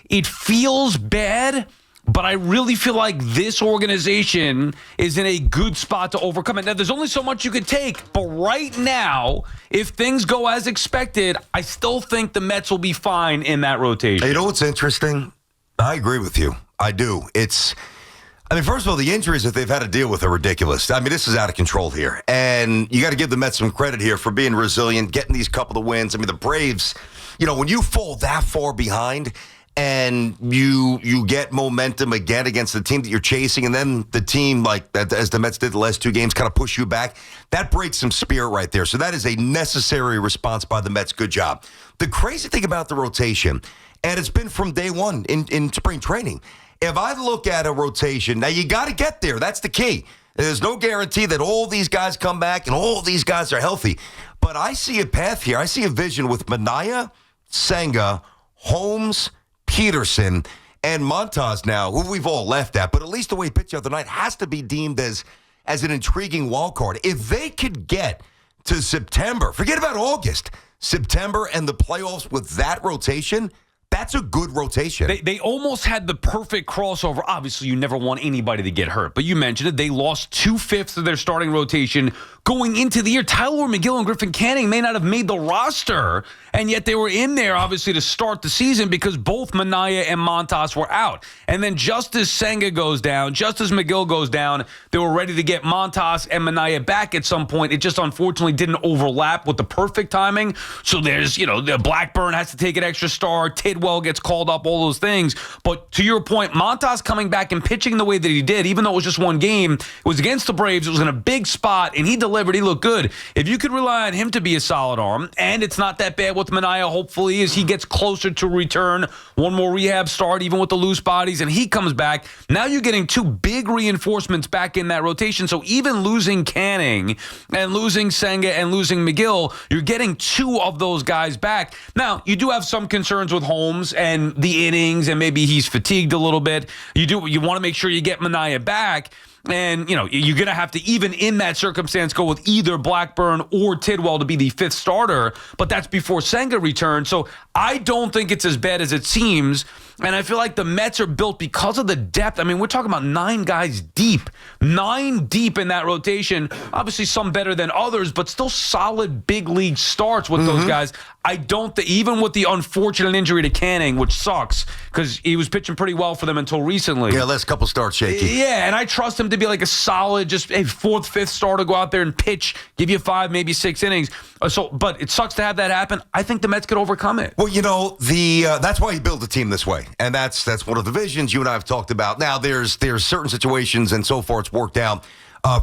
it feels bad, but I really feel like this organization is in a good spot to overcome it. Now, there's only so much you could take, but right now, if things go as expected, I still think the Mets will be fine in that rotation. You know what's interesting? I agree with you. I do. First of all, the injuries that they've had to deal with are ridiculous. I mean, this is out of control here. And you got to give the Mets some credit here for being resilient, getting these couple of wins. I mean, the Braves, when you fall that far behind and you get momentum again against the team that you're chasing, and then the team, like as the Mets did the last two games, kind of push you back, that breaks some spirit right there. So that is a necessary response by the Mets. Good job. The crazy thing about the rotation, and it's been from day one in spring training, if I look at a rotation, now you got to get there. That's the key. There's no guarantee that all these guys come back and all these guys are healthy. But I see a path here. I see a vision with Manaea, Senga, Holmes, Peterson, and Montas now, who we've all left at, but at least the way he pitched the other night has to be deemed as an intriguing wild card. If they could get to September, forget about August, September and the playoffs with that rotation, that's a good rotation. They almost had the perfect crossover. Obviously, you never want anybody to get hurt, but you mentioned it. They lost 2/5 of their starting rotation going into the year. Tyler McGill and Griffin Canning may not have made the roster, and yet they were in there, obviously, to start the season because both Manaea and Montas were out. And then just as Senga goes down, just as McGill goes down, they were ready to get Montas and Manaea back at some point. It just unfortunately didn't overlap with the perfect timing. So there's, the Blackburn has to take an extra start. Tidwell gets called up, all those things. But to your point, Montas coming back and pitching the way that he did, even though it was just one game, it was against the Braves. It was in a big spot, and he delivered. He looked good. If you could rely on him to be a solid arm, and it's not that bad with Manaea, hopefully, as he gets closer to return, one more rehab start, even with the loose bodies, and he comes back. Now you're getting two big reinforcements back in that rotation. So even losing Canning and losing Senga and losing McGill, you're getting two of those guys back. Now, you do have some concerns with Holmes and the innings, and maybe he's fatigued a little bit. You want to make sure you get Manaea back. And, you're going to have to, even in that circumstance, go with either Blackburn or Tidwell to be the fifth starter. But that's before Senga returns. So I don't think it's as bad as it seems. And I feel like the Mets are built because of the depth. I mean, we're talking about 9 guys deep. 9 deep in that rotation. Obviously, some better than others, but still solid big league starts with those guys. I don't think, even with the unfortunate injury to Canning, which sucks, because he was pitching pretty well for them until recently. Yeah, last couple starts shaky. Yeah, and I trust him to be like a solid, just a 4th, 5th starter, go out there and pitch, give you 5, maybe 6 innings. But it sucks to have that happen. I think the Mets could overcome it. Well, that's why you build a team this way. And that's one of the visions you and I have talked about. Now, there's certain situations, and so far it's worked out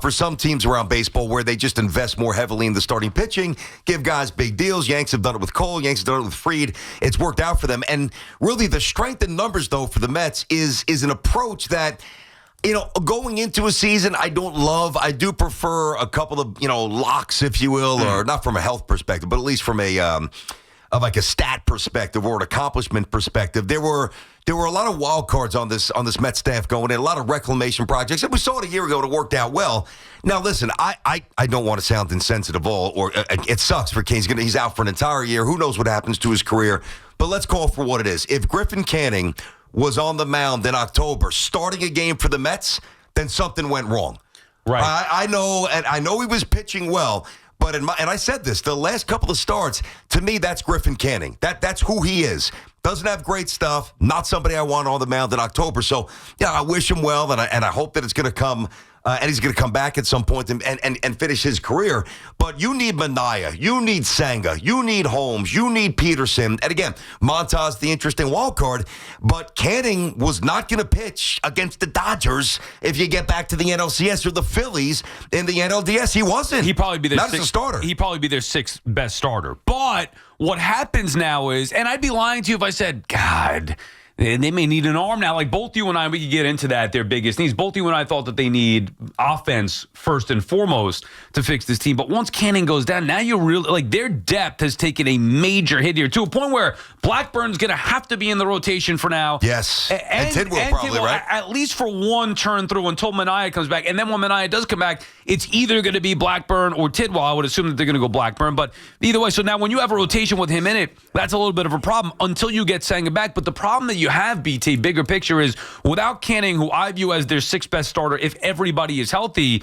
for some teams around baseball where they just invest more heavily in the starting pitching, give guys big deals. Yanks have done it with Cole. Yanks have done it with Fried. It's worked out for them. And really the strength in numbers, though, for the Mets is an approach that, going into a season, I don't love. I do prefer a couple of, locks, if you will, or not from a health perspective, but at least from a like a stat perspective or an accomplishment perspective. There were a lot of wild cards on this Mets staff going in, a lot of reclamation projects, and we saw it a year ago. It worked out well. Now, listen, I don't want to sound insensitive, or it sucks for Kane. He's out for an entire year. Who knows what happens to his career? But let's call it for what it is. If Griffin Canning was on the mound in October, starting a game for the Mets, then something went wrong. Right. I know he was pitching well. But and I said this, the last couple of starts, to me, that's Griffin Canning. That's who he is. Doesn't have great stuff. Not somebody I want on the mound in October. So, yeah, I wish him well, and I hope that it's going to come, and he's going to come back at some point and finish his career. But you need Manaea. You need Senga. You need Holmes. You need Peterson. And again, Montas, the interesting wild card. But Canning was not going to pitch against the Dodgers if you get back to the NLCS or the Phillies in the NLDS. He wasn't. He'd probably be their not as a starter. He'd probably be their 6th best starter. But what happens now is, and I'd be lying to you if I said, God, they may need an arm now. Like both you and I, we could get into that, their biggest needs. Both you and I thought that they need offense first and foremost to fix this team. But once Canning goes down, now you're really, like, their depth has taken a major hit here to a point where Blackburn's going to have to be in the rotation for now. Yes. And Tidwell probably, Tidwell, right? At least for one turn through until Manaea comes back. And then when Manaea does come back, it's either going to be Blackburn or Tidwell. I would assume that they're going to go Blackburn. But either way, so now when you have a rotation with him in it, that's a little bit of a problem until you get Senga back. But the problem that you have, BT, bigger picture is without Canning, who I view as their sixth best starter, if everybody is healthy,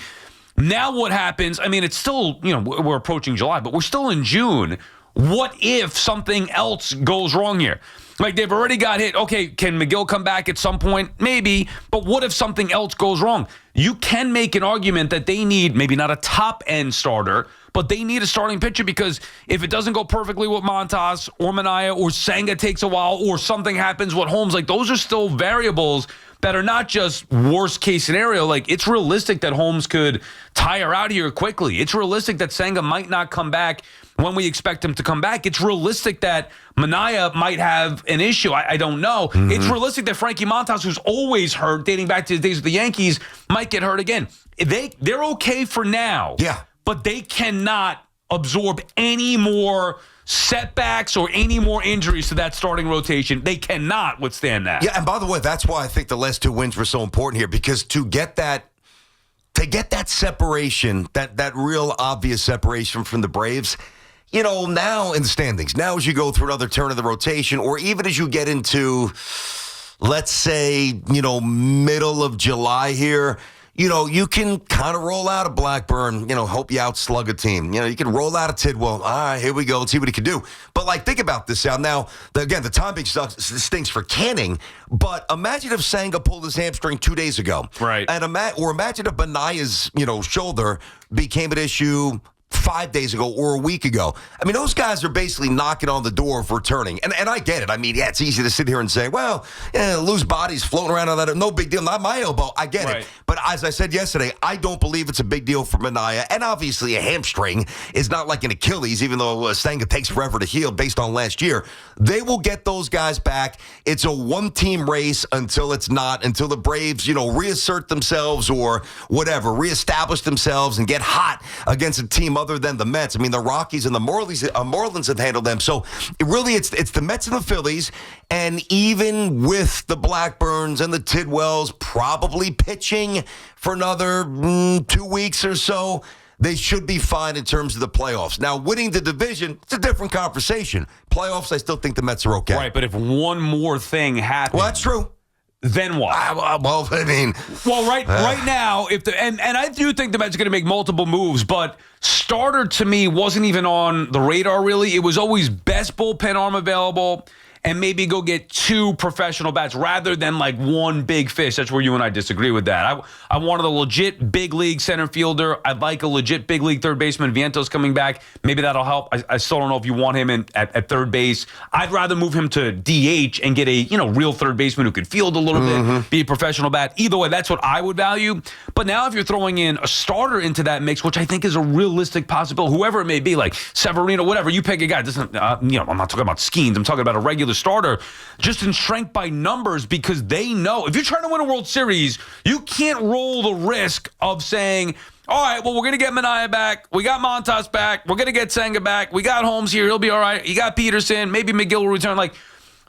now what happens? I mean, it's still, we're approaching July, but we're still in June. What if something else goes wrong here? Like, they've already got hit. Okay, can McGill come back at some point? Maybe. But what if something else goes wrong? You can make an argument that they need maybe not a top-end starter, but they need a starting pitcher, because if it doesn't go perfectly with Montas or Manaea, or Senga takes a while, or something happens with Holmes, like, those are still variables that are not just worst-case scenario. Like, it's realistic that Holmes could tire out here quickly. It's realistic that Senga might not come back when we expect him to come back. It's realistic that Manaea might have an issue. I don't know. Mm-hmm. It's realistic that Frankie Montas, who's always hurt, dating back to his days with the Yankees, might get hurt again. They're okay for now. Yeah. But they cannot absorb any more setbacks or any more injuries to that starting rotation. They cannot withstand that. Yeah, and by the way, that's why I think the last two wins were so important here, because to get that separation, that real obvious separation from the Braves, now in the standings, now as you go through another turn of the rotation, or even as you get into, let's say, middle of July here, you can kind of roll out a Blackburn, hope you outslug a team. You can roll out a Tidwell. All right, here we go. Let's see what he can do. But, think about this now. Again, the timing stinks for Canning, but imagine if Senga pulled his hamstring 2 days ago. Right. And imagine if Benaya's, shoulder became an issue 5 days ago or a week ago. I mean, those guys are basically knocking on the door of returning. And I get it. I mean, it's easy to sit here and say, well, loose bodies floating around on that. No big deal. Not my elbow. I get it. But as I said yesterday, I don't believe it's a big deal for Manaea. And obviously a hamstring is not like an Achilles, even though Senga takes forever to heal based on last year. They will get those guys back. It's a one-team race until it's not, until the Braves, reassert themselves or whatever, reestablish themselves and get hot against a team other than the Mets. I mean, the Rockies and the Marlins have handled them. So it's the Mets and the Phillies, and even with the Blackburns and the Tidwells probably pitching for another 2 weeks or so, they should be fine in terms of the playoffs. Now, winning the division, it's a different conversation. Playoffs, I still think the Mets are okay. Right, but if one more thing happens... Well, that's true. Then what? Right now, and I do think the Mets are going to make multiple moves, but starter to me wasn't even on the radar, really. It was always best bullpen arm available, and maybe go get two professional bats rather than one big fish. That's where you and I disagree with that. I wanted a legit big league center fielder. I'd like a legit big league third baseman. Viento's coming back. Maybe that'll help. I still don't know if you want him at third base. I'd rather move him to DH and get a real third baseman who could field a little bit, be a professional bat. Either way, that's what I would value. But now if you're throwing in a starter into that mix, which I think is a realistic possibility, whoever it may be, like Severino, whatever, you pick a guy. I'm not talking about schemes. I'm talking about a regular starter, just in strength by numbers, because they know if you're trying to win a World Series, you can't roll the risk of saying, all right, well, we're going to get Manaea back. We got Montas back. We're going to get Senga back. We got Holmes here. He'll be all right. You got Peterson. Maybe McGill will return.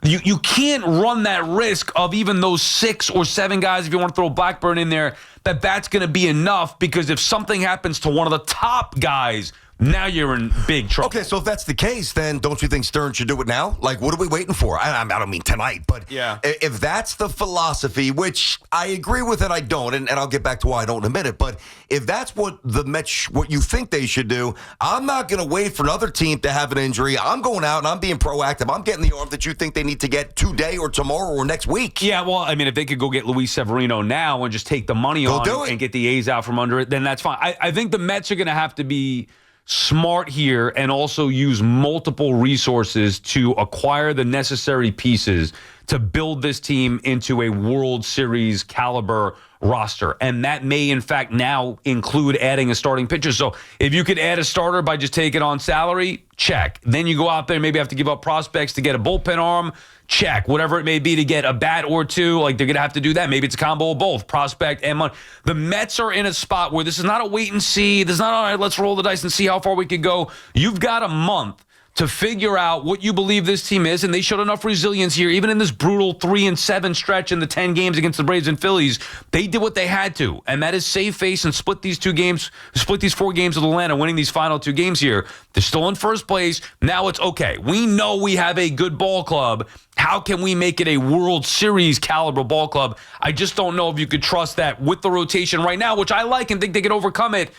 You can't run that risk of even those 6 or 7 guys, if you want to throw Blackburn in there, that's going to be enough, because if something happens to one of the top guys, now you're in big trouble. Okay, so if that's the case, then don't you think Stearns should do it now? What are we waiting for? I don't mean tonight, but yeah. If that's the philosophy, which I agree with and I don't, and I'll get back to why I don't in a minute, but if that's what the Mets, what you think they should do, I'm not going to wait for another team to have an injury. I'm going out and I'm being proactive. I'm getting the arm that you think they need to get today or tomorrow or next week. Yeah, well, I mean, if they could go get Luis Severino now and just take the money on and get the A's out from under it, then that's fine. I think the Mets are going to have to be smart here and also use multiple resources to acquire the necessary pieces to build this team into a World Series caliber roster. And that may, in fact, now include adding a starting pitcher. So if you could add a starter by just taking on salary, check. Then you go out there, maybe have to give up prospects to get a bullpen arm, check. Whatever it may be to get a bat or two, they're going to have to do that. Maybe it's a combo of both, prospect and money. The Mets are in a spot where this is not a wait and see. This is not, all right, let's roll the dice and see how far we could go. You've got a month to figure out what you believe this team is, and they showed enough resilience here, even in this brutal 3-7 stretch in the 10 games against the Braves and Phillies. They did what they had to, and that is save face and split these 4 games with Atlanta, winning these final 2 games here. They're still in first place. Now it's okay. We know we have a good ball club. How can we make it a World Series caliber ball club? I just don't know if you could trust that with the rotation right now, which I like and think they can overcome it.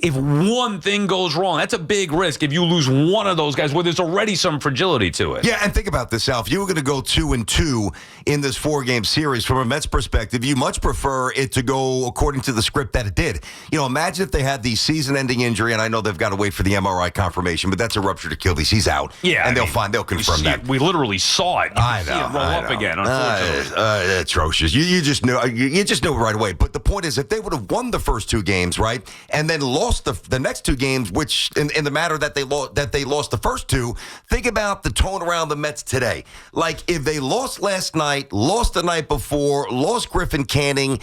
If one thing goes wrong, that's a big risk if you lose one of those guys where there's already some fragility to it. Yeah, and think about this, Al. If you were going to go 2-2 in this 4-game series, from a Mets perspective, you much prefer it to go according to the script that it did. Imagine if they had the season-ending injury, and I know they've got to wait for the MRI confirmation, but that's a ruptured Achilles. He's out. Yeah, and they'll confirm that. We literally saw it. I know. See it roll up again, unfortunately. Atrocious. You just knew it right away. But the point is, if they would have won the first 2 games, right, and then lost the next 2 games, which in the matter that they lost the first 2, think about the tone around the Mets today. Like, if they lost last night, lost the night before, lost Griffin Canning,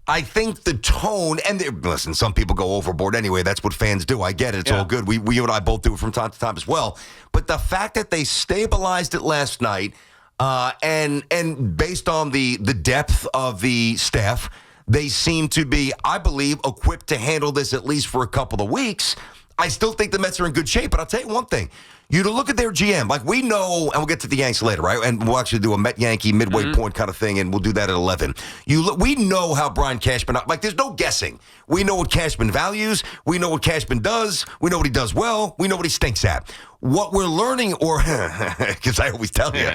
I think the tone, and listen, some people go overboard anyway. That's what fans do. I get it. It's all good. We you and I both do it from time to time as well. But the fact that they stabilized it last night, and based on the depth of the staff, they seem to be, I believe, equipped to handle this at least for a couple of weeks. I still think the Mets are in good shape, but I'll tell you one thing. You to look at their GM, like we know, and we'll get to the Yanks later, right? And we'll actually do a Met-Yankee midway point kind of thing, and we'll do that at 11. We know how Brian Cashman, like there's no guessing. We know what Cashman values. We know what Cashman does. We know what he does well. We know what he stinks at. What we're learning, or because I always tell you,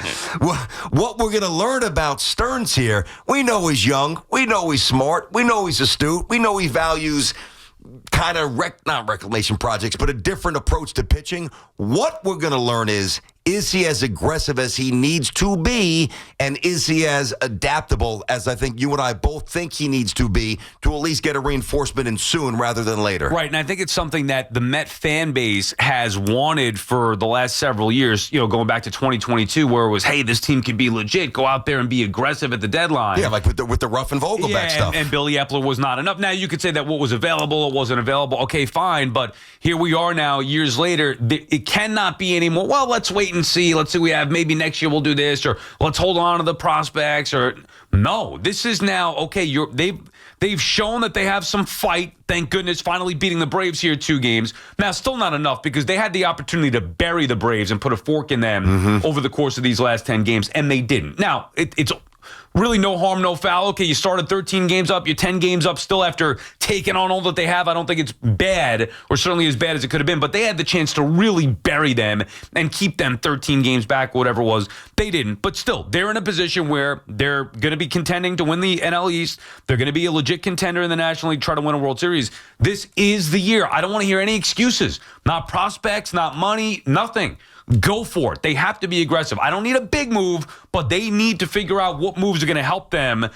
what we're going to learn about Stearns here, we know he's young. We know he's smart. We know he's astute. We know he values kind of not reclamation projects, but a different approach to pitching. What we're going to learn is he as aggressive as he needs to be, and is he as adaptable as I think you and I both think he needs to be to at least get a reinforcement in soon rather than later? Right, and I think it's something that the Met fan base has wanted for the last several years, going back to 2022, where it was, hey, this team could be legit, go out there and be aggressive at the deadline. Yeah, like with the Ruff and Vogelback stuff. And Billy Epler was not enough. Now, you could say that what was available, it wasn't available. Okay, fine, but here we are now, years later. It cannot be anymore. Well, let's wait and see. Let's see what we have. Maybe next year we'll do this, or let's hold on to the prospects. Or no, this is now okay. They've shown that they have some fight. Thank goodness, finally beating the Braves here 2 games. Now, still not enough because they had the opportunity to bury the Braves and put a fork in them over the course of these last 10 games, and they didn't. Now, it's really no harm, no foul. Okay, you started 13 games up, you're 10 games up still after taking on all that they have. I don't think it's bad, or certainly as bad as it could have been, but they had the chance to really bury them and keep them 13 games back, whatever it was. They didn't, but still, they're in a position where they're going to be contending to win the NL East. They're going to be a legit contender in the National League, try to win a World Series. This is the year. I don't want to hear any excuses. Not prospects, not money, nothing. Go for it. They have to be aggressive. I don't need a big move, but they need to figure out what moves are going to help them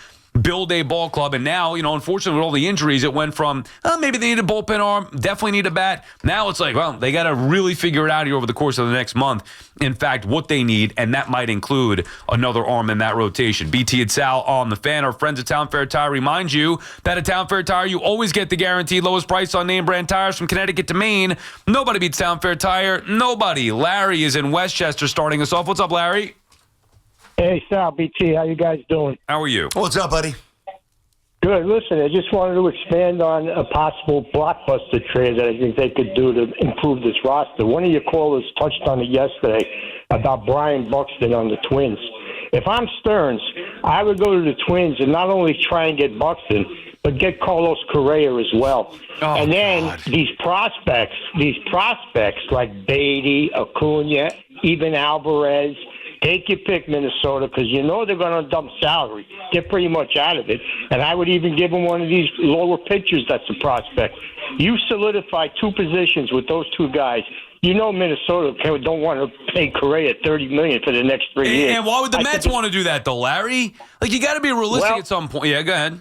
build a ball club. And now, unfortunately, with all the injuries, it went from, maybe they need a bullpen arm, definitely need a bat. Now it's like, well, they got to really figure it out here over the course of the next month. In fact, what they need, and that might include another arm in that rotation. BT and Sal on the Fan. Our friends at Town Fair Tire remind you that at Town Fair Tire, you always get the guaranteed lowest price on name brand tires from Connecticut to Maine. Nobody beats Town Fair Tire. Nobody. Larry is in Westchester starting us off. What's up, Larry? Hey, Sal, BT, how you guys doing? How are you? What's up, buddy? Good. Listen, I just wanted to expand on a possible blockbuster trade that I think they could do to improve this roster. One of your callers touched on it yesterday about Brian Buxton on the Twins. If I'm Stearns, I would go to the Twins and not only try and get Buxton, but get Carlos Correa as well. And then these prospects like Beatty, Acuna, even Alvarez, take your pick, Minnesota, because you know they're going to dump salary. Get pretty much out of it. And I would even give them one of these lower pitchers that's a prospect. You solidify 2 positions with those 2 guys. You know Minnesota don't want to pay Correa $30 million for the next 3 years. And why would the Mets want to do that, though, Larry? Like, you got to be realistic at some point. Yeah, go ahead.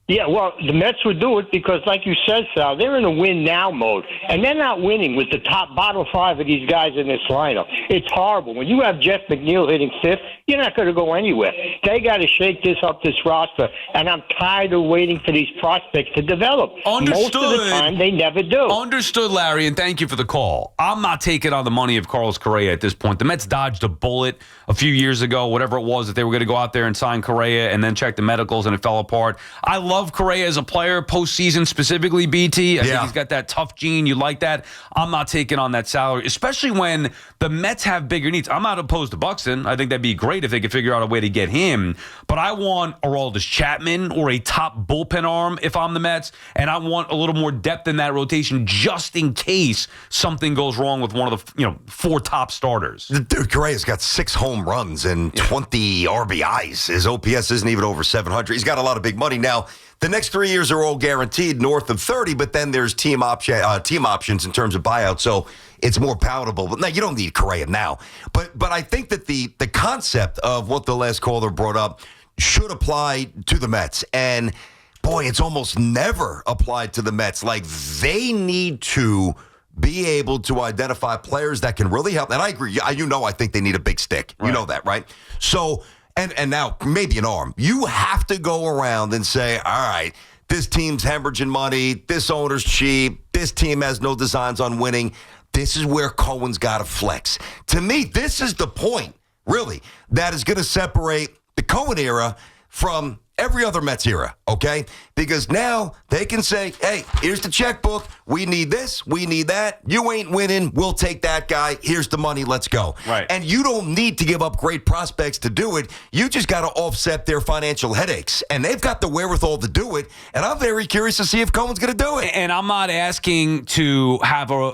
Yeah, well, the Mets would do it because, like you said, Sal, they're in a win-now mode. And they're not winning with the top bottom 5 of these guys in this lineup. It's horrible. When you have Jeff McNeil hitting 5th, you're not going to go anywhere. They got to shake this roster, and I'm tired of waiting for these prospects to develop. Understood. Most of the time, they never do. Understood, Larry, and thank you for the call. I'm not taking on the money of Carlos Correa at this point. The Mets dodged a bullet a few years ago, whatever it was, that they were going to go out there and sign Correa and then check the medicals, and it fell apart. I love Correa as a player, postseason specifically, BT. I think he's got that tough gene. You like that. I'm not taking on that salary, especially when the Mets have bigger needs. I'm not opposed to Buxton. I think that'd be great if they could figure out a way to get him. But I want Aroldis Chapman or a top bullpen arm if I'm the Mets, and I want a little more depth in that rotation just in case something goes wrong with one of the 4 top starters. Dude, Correa's got 6 home runs and 20 RBIs. His OPS isn't even over 700. He's got a lot of big money. Now, the next 3 years are all guaranteed north of 30, but then there's team options in terms of buyouts, so it's more palatable. But no, you don't need Correa now. But I think that the concept of what the last caller brought up should apply to the Mets. And, boy, it's almost never applied to the Mets. Like, they need to be able to identify players that can really help. And I agree. I think they need a big stick. Right. You know that, right? So, and now maybe an arm. You have to go around and say, all right, this team's hemorrhaging money. This owner's cheap. This team has no designs on winning. This is where Cohen's got to flex. To me, this is the point, really, that is going to separate the Cohen era from every other Mets era, okay? Because now they can say, hey, here's the checkbook. We need this. We need that. You ain't winning. We'll take that guy. Here's the money. Let's go. Right. And you don't need to give up great prospects to do it. You just got to offset their financial headaches. And they've got the wherewithal to do it. And I'm very curious to see if Cohen's going to do it. And I'm not asking to have a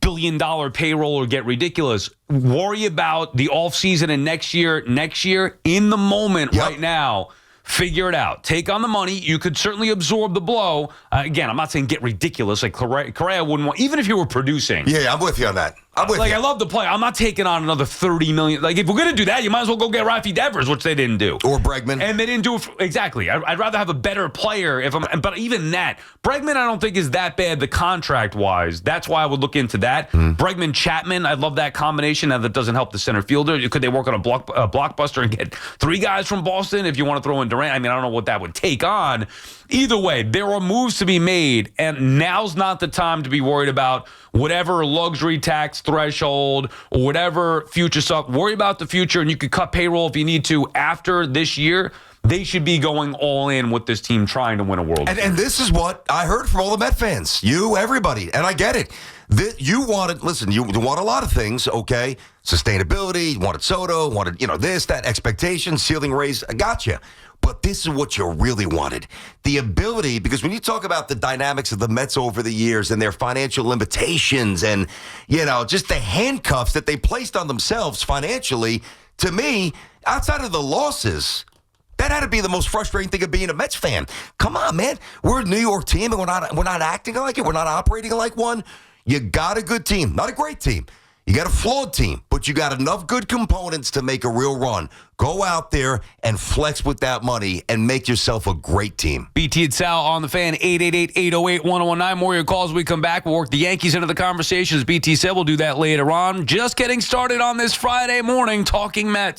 billion-dollar payroll or get ridiculous. Worry about the offseason and next year in the moment right now. Figure it out. Take on the money. You could certainly absorb the blow. Again, I'm not saying get ridiculous. Like Correa wouldn't want, even if you were producing. Yeah, I'm with you on that. I'm with you. I love the play. I'm not taking on another $30 million. Like, if we're going to do that, you might as well go get Rafi Devers, which they didn't do. Or Bregman. And they didn't do it. Exactly. I'd rather have a better player. But even that, Bregman, I don't think is that bad, the contract-wise. That's why I would look into that. Bregman, Chapman, I love that combination. Now, that doesn't help the center fielder. Could they work on a blockbuster and get 3 guys from Boston if you want to throw in Durant? I mean, I don't know what that would take on. Either way, there are moves to be made, and now's not the time to be worried about whatever luxury tax threshold or whatever future stuff. Worry about the future, and you could cut payroll if you need to after this year. They should be going all in with this team trying to win a World Series. And this is what I heard from all the Met fans. You, everybody, and I get it. You wanted a lot of things, okay? Sustainability, you wanted Soto, wanted, this, that, expectations, ceiling raise. I got you. But this is what you really wanted. The ability, because when you talk about the dynamics of the Mets over the years and their financial limitations and, just the handcuffs that they placed on themselves financially, to me, outside of the losses, that had to be the most frustrating thing of being a Mets fan. Come on, man. We're a New York team, and we're not acting like it. We're not operating like one. You got a good team. Not a great team. You got a flawed team, but you got enough good components to make a real run. Go out there and flex with that money and make yourself a great team. BT and Sal on the Fan, 888-808-1019. More of your calls when we come back. We'll work the Yankees into the conversation. As BT said, we'll do that later on. Just getting started on this Friday morning, talking Mets.